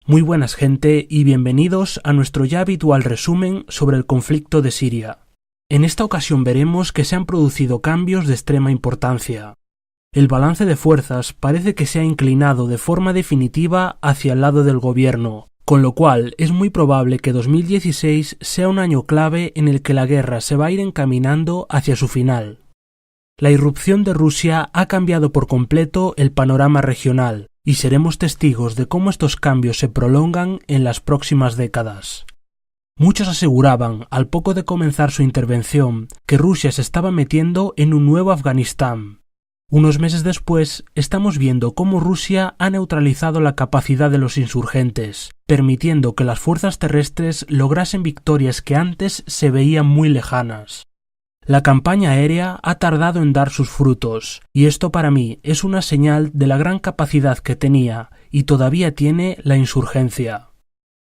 Muy buenas gente y bienvenidos a nuestro ya habitual resumen sobre el conflicto de Siria. En esta ocasión veremos que se han producido cambios de extrema importancia. El balance de fuerzas parece que se ha inclinado de forma definitiva hacia el lado del gobierno, con lo cual es muy probable que 2016 sea un año clave en el que la guerra se va a ir encaminando hacia su final. La irrupción de Rusia ha cambiado por completo el panorama regional, y seremos testigos de cómo estos cambios se prolongan en las próximas décadas. Muchos aseguraban, al poco de comenzar su intervención, que Rusia se estaba metiendo en un nuevo Afganistán. Unos meses después, estamos viendo cómo Rusia ha neutralizado la capacidad de los insurgentes, permitiendo que las fuerzas terrestres lograsen victorias que antes se veían muy lejanas. La campaña aérea ha tardado en dar sus frutos, y esto para mí es una señal de la gran capacidad que tenía y todavía tiene la insurgencia.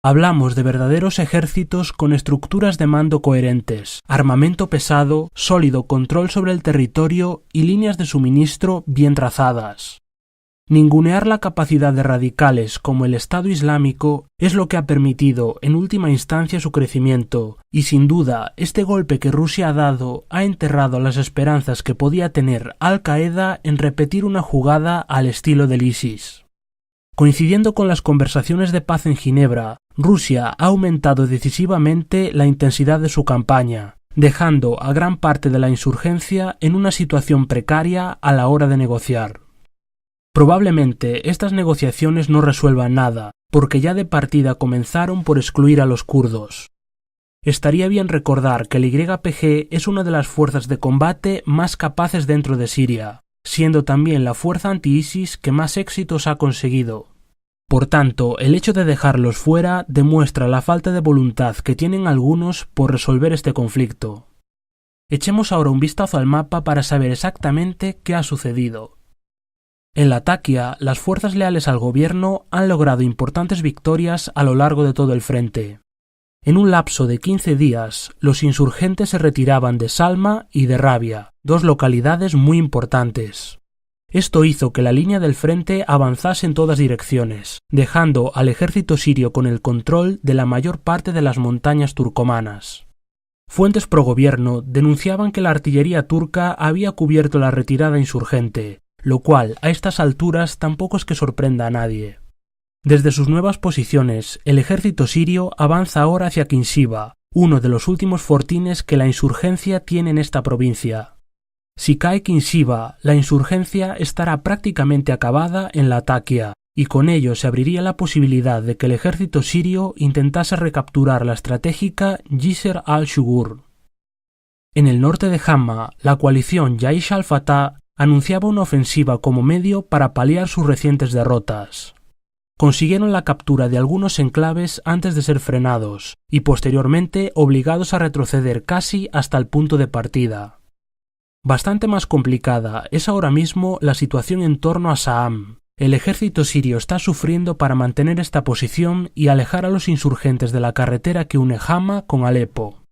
Hablamos de verdaderos ejércitos con estructuras de mando coherentes, armamento pesado, sólido control sobre el territorio y líneas de suministro bien trazadas. Ningunear la capacidad de radicales como el Estado Islámico es lo que ha permitido en última instancia su crecimiento, y sin duda este golpe que Rusia ha dado ha enterrado las esperanzas que podía tener Al-Qaeda en repetir una jugada al estilo del ISIS. Coincidiendo con las conversaciones de paz en Ginebra, Rusia ha aumentado decisivamente la intensidad de su campaña, dejando a gran parte de la insurgencia en una situación precaria a la hora de negociar. Probablemente estas negociaciones no resuelvan nada, porque ya de partida comenzaron por excluir a los kurdos. Estaría bien recordar que el YPG es una de las fuerzas de combate más capaces dentro de Siria, siendo también la fuerza anti-ISIS que más éxitos ha conseguido. Por tanto, el hecho de dejarlos fuera demuestra la falta de voluntad que tienen algunos por resolver este conflicto. Echemos ahora un vistazo al mapa para saber exactamente qué ha sucedido. En Latakia, las fuerzas leales al gobierno han logrado importantes victorias a lo largo de todo el frente. En un lapso de 15 días, los insurgentes se retiraban de Salma y de Rabia, dos localidades muy importantes. Esto hizo que la línea del frente avanzase en todas direcciones, dejando al ejército sirio con el control de la mayor parte de las montañas turcomanas. Fuentes pro-gobierno denunciaban que la artillería turca había cubierto la retirada insurgente, lo cual a estas alturas tampoco es que sorprenda a nadie. Desde sus nuevas posiciones, el ejército sirio avanza ahora hacia Kinsiba, uno de los últimos fortines que la insurgencia tiene en esta provincia. Si cae Kinsiba, la insurgencia estará prácticamente acabada en Latakia, y con ello se abriría la posibilidad de que el ejército sirio intentase recapturar la estratégica Jisr al-Shugur. En el norte de Hama, la coalición Jaish al-Fatah anunciaba una ofensiva como medio para paliar sus recientes derrotas. Consiguieron la captura de algunos enclaves antes de ser frenados, y posteriormente obligados a retroceder casi hasta el punto de partida. Bastante más complicada es ahora mismo la situación en torno a Saam. El ejército sirio está sufriendo para mantener esta posición y alejar a los insurgentes de la carretera que une Hama con Alepo.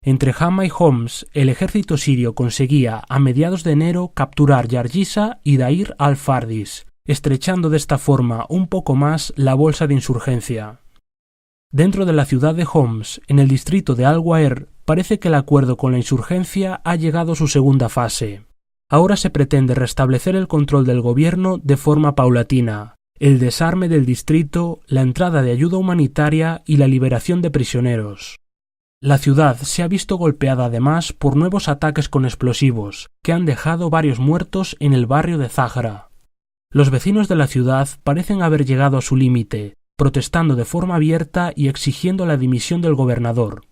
Entre Hama y Homs, el ejército sirio conseguía a mediados de enero capturar Yarjisa y Dair al-Fardis, estrechando de esta forma un poco más la bolsa de insurgencia. Dentro de la ciudad de Homs, en el distrito de Al-Waer, parece que el acuerdo con la insurgencia ha llegado a su segunda fase. Ahora se pretende restablecer el control del gobierno de forma paulatina, el desarme del distrito, la entrada de ayuda humanitaria y la liberación de prisioneros. La ciudad se ha visto golpeada además por nuevos ataques con explosivos, que han dejado varios muertos en el barrio de Zahra. Los vecinos de la ciudad parecen haber llegado a su límite, protestando de forma abierta y exigiendo la dimisión del gobernador.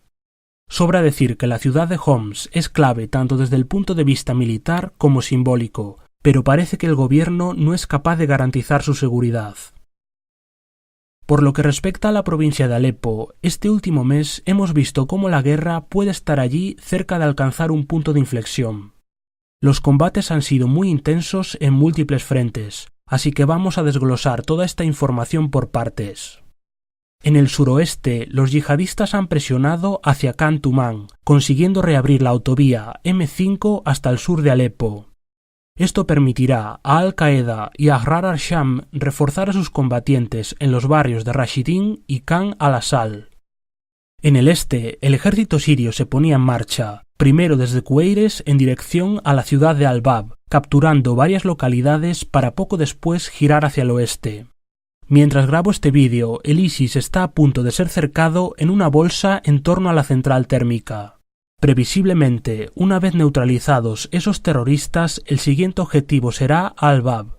Sobra decir que la ciudad de Homs es clave tanto desde el punto de vista militar como simbólico, pero parece que el gobierno no es capaz de garantizar su seguridad. Por lo que respecta a la provincia de Alepo, este último mes hemos visto cómo la guerra puede estar allí cerca de alcanzar un punto de inflexión. Los combates han sido muy intensos en múltiples frentes, así que vamos a desglosar toda esta información por partes. En el suroeste, los yihadistas han presionado hacia Khan Tuman, consiguiendo reabrir la autovía M5 hasta el sur de Alepo. Esto permitirá a Al-Qaeda y a Ahrar al-Sham reforzar a sus combatientes en los barrios de Rashidin y Khan al-Asal. En el este, el ejército sirio se ponía en marcha, primero desde Cueires en dirección a la ciudad de Al-Bab, capturando varias localidades para poco después girar hacia el oeste. Mientras grabo este vídeo, el ISIS está a punto de ser cercado en una bolsa en torno a la central térmica. Previsiblemente, una vez neutralizados esos terroristas, el siguiente objetivo será Al-Bab.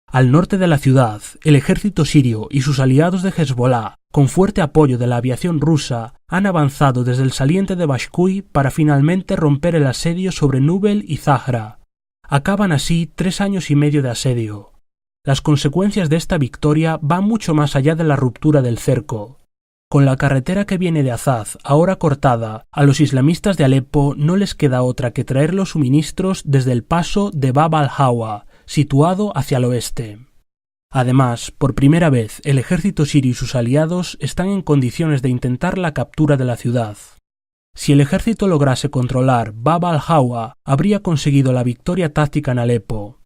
Al norte de la ciudad, el ejército sirio y sus aliados de Hezbollah, con fuerte apoyo de la aviación rusa, han avanzado desde el saliente de Bashkuy para finalmente romper el asedio sobre Nubel y Zahra. Acaban así 3 años y medio de asedio. Las consecuencias de esta victoria van mucho más allá de la ruptura del cerco. Con la carretera que viene de Azaz ahora cortada, a los islamistas de Alepo no les queda otra que traer los suministros desde el paso de Bab al-Hawa, situado hacia el oeste. Además, por primera vez, el ejército sirio y sus aliados están en condiciones de intentar la captura de la ciudad. Si el ejército lograse controlar Bab al-Hawa, habría conseguido la victoria táctica en Alepo.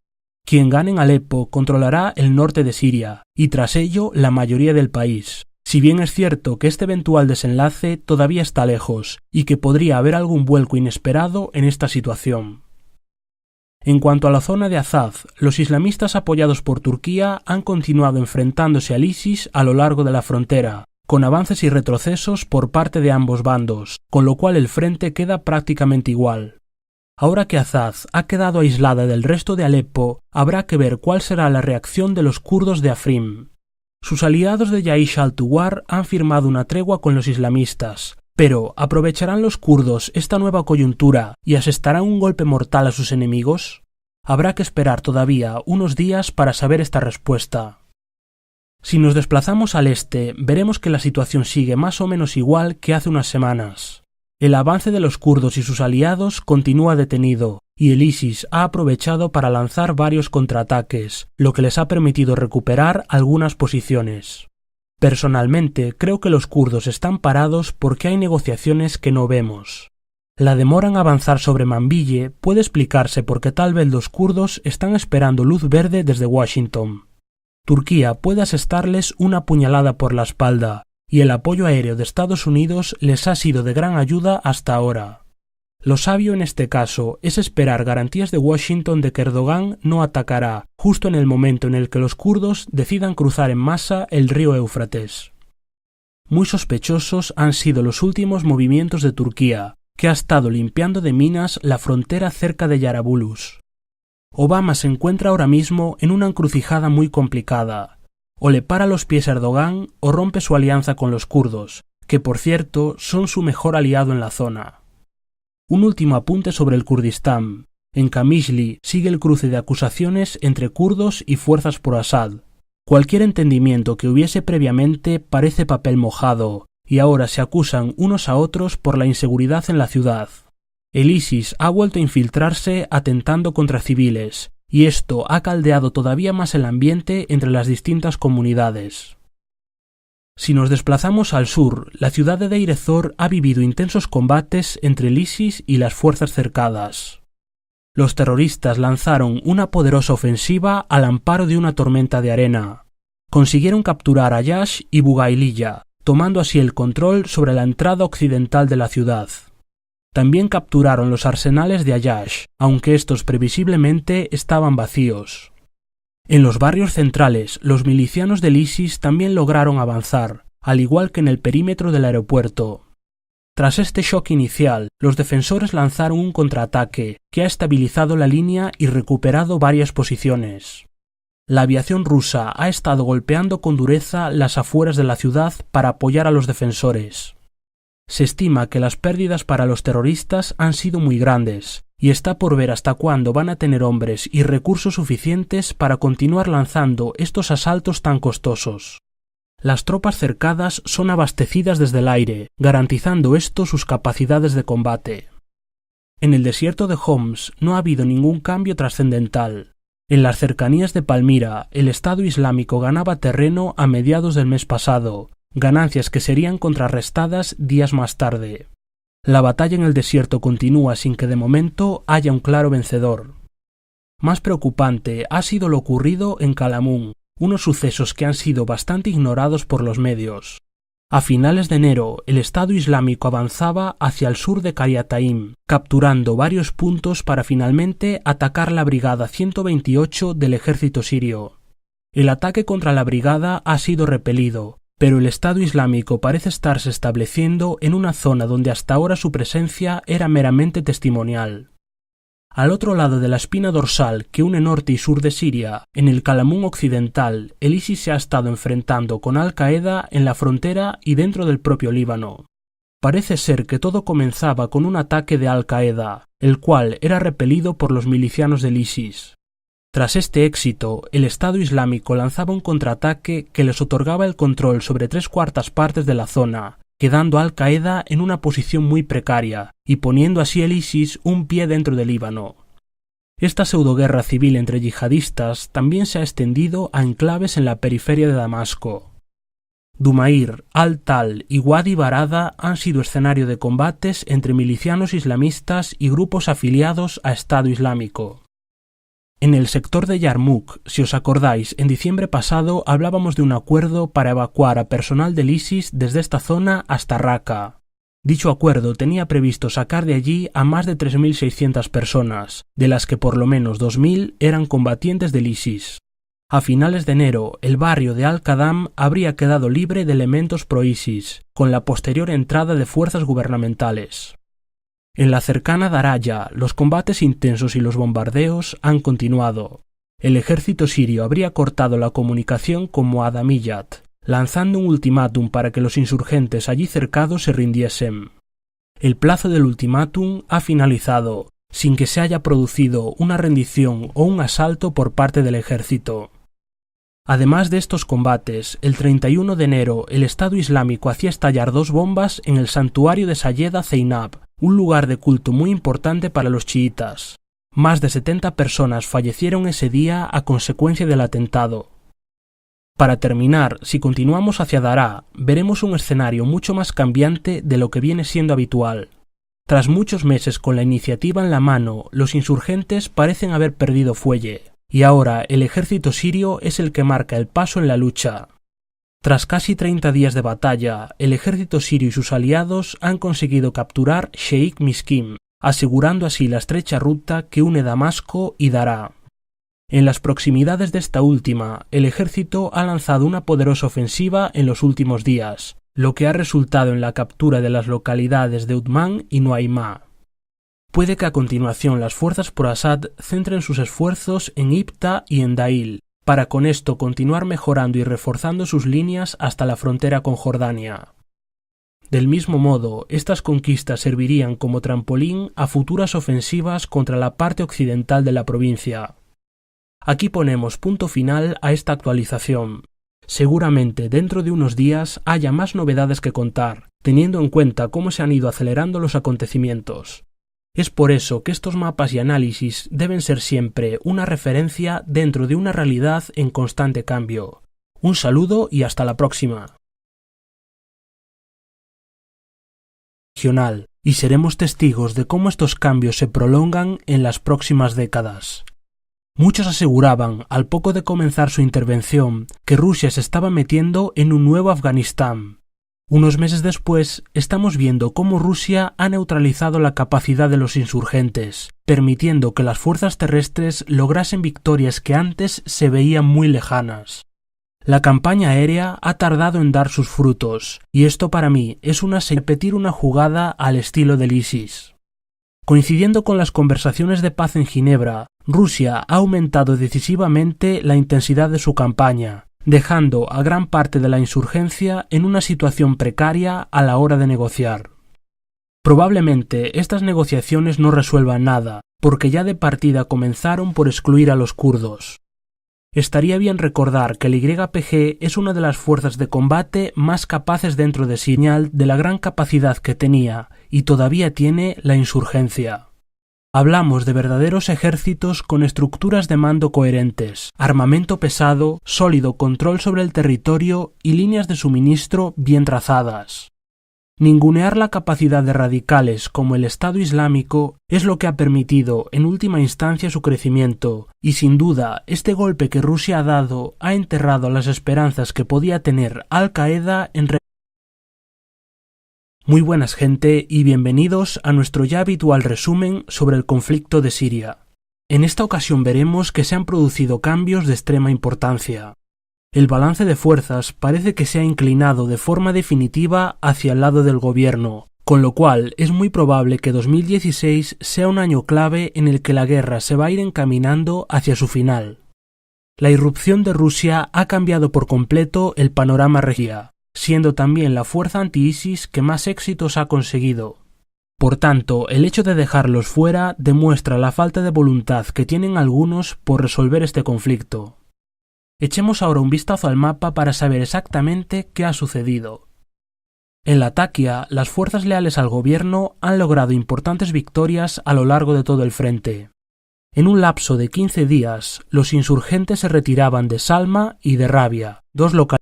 Quien gane en Alepo controlará el norte de Siria, y tras ello la mayoría del país. Si bien es cierto que este eventual desenlace todavía está lejos, y que podría haber algún vuelco inesperado en esta situación. En cuanto a la zona de Azaz, los islamistas apoyados por Turquía han continuado enfrentándose al ISIS a lo largo de la frontera, con avances y retrocesos por parte de ambos bandos, con lo cual el frente queda prácticamente igual. Ahora que Azaz ha quedado aislada del resto de Alepo, habrá que ver cuál será la reacción de los kurdos de Afrin. Sus aliados de Yaish al-Tuwar han firmado una tregua con los islamistas, pero ¿aprovecharán los kurdos esta nueva coyuntura y asestarán un golpe mortal a sus enemigos? Habrá que esperar todavía unos días para saber esta respuesta. Si nos desplazamos al este, veremos que la situación sigue más o menos igual que hace unas semanas. El avance de los kurdos y sus aliados continúa detenido, y el ISIS ha aprovechado para lanzar varios contraataques, lo que les ha permitido recuperar algunas posiciones. Personalmente, creo que los kurdos están parados porque hay negociaciones que no vemos. La demora en avanzar sobre Manbille puede explicarse porque tal vez los kurdos están esperando luz verde desde Washington. Turquía puede asestarles una puñalada por la espalda, y el apoyo aéreo de Estados Unidos les ha sido de gran ayuda hasta ahora. Lo sabio en este caso es esperar garantías de Washington de que Erdogan no atacará justo en el momento en el que los kurdos decidan cruzar en masa el río Éufrates. Muy sospechosos han sido los últimos movimientos de Turquía, que ha estado limpiando de minas la frontera cerca de Yarabulus. Obama se encuentra ahora mismo en una encrucijada muy complicada. O le para los pies a Erdogan o rompe su alianza con los kurdos, que por cierto son su mejor aliado en la zona. Un último apunte sobre el Kurdistán. En Qamishli sigue el cruce de acusaciones entre kurdos y fuerzas pro Assad. Cualquier entendimiento que hubiese previamente parece papel mojado, y ahora se acusan unos a otros por la inseguridad en la ciudad. El ISIS ha vuelto a infiltrarse atentando contra civiles, y esto ha caldeado todavía más el ambiente entre las distintas comunidades. Si nos desplazamos al sur, la ciudad de Deir ez-Zor ha vivido intensos combates entre el ISIS y las fuerzas cercadas. Los terroristas lanzaron una poderosa ofensiva al amparo de una tormenta de arena. Consiguieron capturar a Yash y Bugailiya, tomando así el control sobre la entrada occidental de la ciudad. También capturaron los arsenales de Ayash, aunque estos previsiblemente estaban vacíos. En los barrios centrales, los milicianos del ISIS también lograron avanzar, al igual que en el perímetro del aeropuerto. Tras este shock inicial, los defensores lanzaron un contraataque que ha estabilizado la línea y recuperado varias posiciones. La aviación rusa ha estado golpeando con dureza las afueras de la ciudad para apoyar a los defensores. Se estima que las pérdidas para los terroristas han sido muy grandes, y está por ver hasta cuándo van a tener hombres y recursos suficientes para continuar lanzando estos asaltos tan costosos. Las tropas cercadas son abastecidas desde el aire, garantizando esto sus capacidades de combate. En el desierto de Homs no ha habido ningún cambio trascendental. En las cercanías de Palmira, el Estado Islámico ganaba terreno a mediados del mes pasado, ganancias que serían contrarrestadas días más tarde. La batalla en el desierto continúa sin que de momento haya un claro vencedor. Más preocupante ha sido lo ocurrido en Kalamun, unos sucesos que han sido bastante ignorados por los medios. A finales de enero, el Estado Islámico avanzaba hacia el sur de Qaryatayn, capturando varios puntos para finalmente atacar la Brigada 128 del ejército sirio. El ataque contra la brigada ha sido repelido, pero el Estado Islámico parece estarse estableciendo en una zona donde hasta ahora su presencia era meramente testimonial. Al otro lado de la espina dorsal que une norte y sur de Siria, en el Kalamun occidental, el ISIS se ha estado enfrentando con Al-Qaeda en la frontera y dentro del propio Líbano. Parece ser que todo comenzaba con un ataque de Al-Qaeda, el cual era repelido por los milicianos del ISIS. Tras este éxito, el Estado Islámico lanzaba un contraataque que les otorgaba el control sobre 3/4 partes de la zona, quedando a Al-Qaeda en una posición muy precaria y poniendo así el ISIS un pie dentro del Líbano. Esta pseudoguerra civil entre yihadistas también se ha extendido a enclaves en la periferia de Damasco. Dumair, Al-Tal y Wadi Barada han sido escenario de combates entre milicianos islamistas y grupos afiliados a Estado Islámico. En el sector de Yarmouk, si os acordáis, en diciembre pasado hablábamos de un acuerdo para evacuar a personal del ISIS desde esta zona hasta Raqqa. Dicho acuerdo tenía previsto sacar de allí a más de 3.600 personas, de las que por lo menos 2.000 eran combatientes del ISIS. A finales de enero, el barrio de Al-Qadam habría quedado libre de elementos pro-ISIS, con la posterior entrada de fuerzas gubernamentales. En la cercana Daraya, los combates intensos y los bombardeos han continuado. El ejército sirio habría cortado la comunicación con Muadamiyat, lanzando un ultimátum para que los insurgentes allí cercados se rindiesen. El plazo del ultimátum ha finalizado, sin que se haya producido una rendición o un asalto por parte del ejército. Además de estos combates, el 31 de enero el Estado Islámico hacía estallar 2 bombas en el santuario de Sayeda Zeinab, un lugar de culto muy importante para los chiitas. Más de 70 personas fallecieron ese día a consecuencia del atentado. Para terminar, si continuamos hacia Daraa, veremos un escenario mucho más cambiante de lo que viene siendo habitual. Tras muchos meses con la iniciativa en la mano, los insurgentes parecen haber perdido fuelle, y ahora el ejército sirio es el que marca el paso en la lucha. Tras casi 30 días de batalla, el ejército sirio y sus aliados han conseguido capturar Sheikh Miskin, asegurando así la estrecha ruta que une Damasco y Daraa. En las proximidades de esta última, el ejército ha lanzado una poderosa ofensiva en los últimos días, lo que ha resultado en la captura de las localidades de Udman y Nuaymá. Puede que a continuación las fuerzas pro-Assad centren sus esfuerzos en Ibta y en Dail, para con esto continuar mejorando y reforzando sus líneas hasta la frontera con Jordania. Del mismo modo, estas conquistas servirían como trampolín a futuras ofensivas contra la parte occidental de la provincia. Aquí ponemos punto final a esta actualización. Seguramente dentro de unos días haya más novedades que contar, teniendo en cuenta cómo se han ido acelerando los acontecimientos. Es por eso que estos mapas y análisis deben ser siempre una referencia dentro de una realidad en constante cambio. Un saludo y hasta la próxima. Y seremos testigos de cómo estos cambios se prolongan en las próximas décadas. Muchos aseguraban, al poco de comenzar su intervención, que Rusia se estaba metiendo en un nuevo Afganistán. Unos meses después, estamos viendo cómo Rusia ha neutralizado la capacidad de los insurgentes, permitiendo que las fuerzas terrestres lograsen victorias que antes se veían muy lejanas. La campaña aérea ha tardado en dar sus frutos, y esto para mí es repetir una jugada al estilo del ISIS. Coincidiendo con las conversaciones de paz en Ginebra, Rusia ha aumentado decisivamente la intensidad de su campaña, dejando a gran parte de la insurgencia en una situación precaria a la hora de negociar. Probablemente estas negociaciones no resuelvan nada, porque ya de partida comenzaron por excluir a los kurdos. Estaría bien recordar que el YPG es una de las fuerzas de combate más capaces dentro de Siria, de la gran capacidad que tenía y todavía tiene la insurgencia. Hablamos de verdaderos ejércitos con estructuras de mando coherentes, armamento pesado, sólido control sobre el territorio y líneas de suministro bien trazadas. Ningunear la capacidad de radicales como el Estado Islámico es lo que ha permitido en última instancia su crecimiento, y sin duda este golpe que Rusia ha dado ha enterrado las esperanzas que podía tener Al-Qaeda en... Muy buenas gente y bienvenidos a nuestro ya habitual resumen sobre el conflicto de Siria. En esta ocasión veremos que se han producido cambios de extrema importancia. El balance de fuerzas parece que se ha inclinado de forma definitiva hacia el lado del gobierno, con lo cual es muy probable que 2016 sea un año clave en el que la guerra se va a ir encaminando hacia su final. La irrupción de Rusia ha cambiado por completo el panorama regional, siendo también la fuerza anti-ISIS que más éxitos ha conseguido. Por tanto, el hecho de dejarlos fuera demuestra la falta de voluntad que tienen algunos por resolver este conflicto. Echemos ahora un vistazo al mapa para saber exactamente qué ha sucedido. En Latakia, las fuerzas leales al gobierno han logrado importantes victorias a lo largo de todo el frente. En un lapso de 15 días, los insurgentes se retiraban de Salma y de Rabia, dos localidades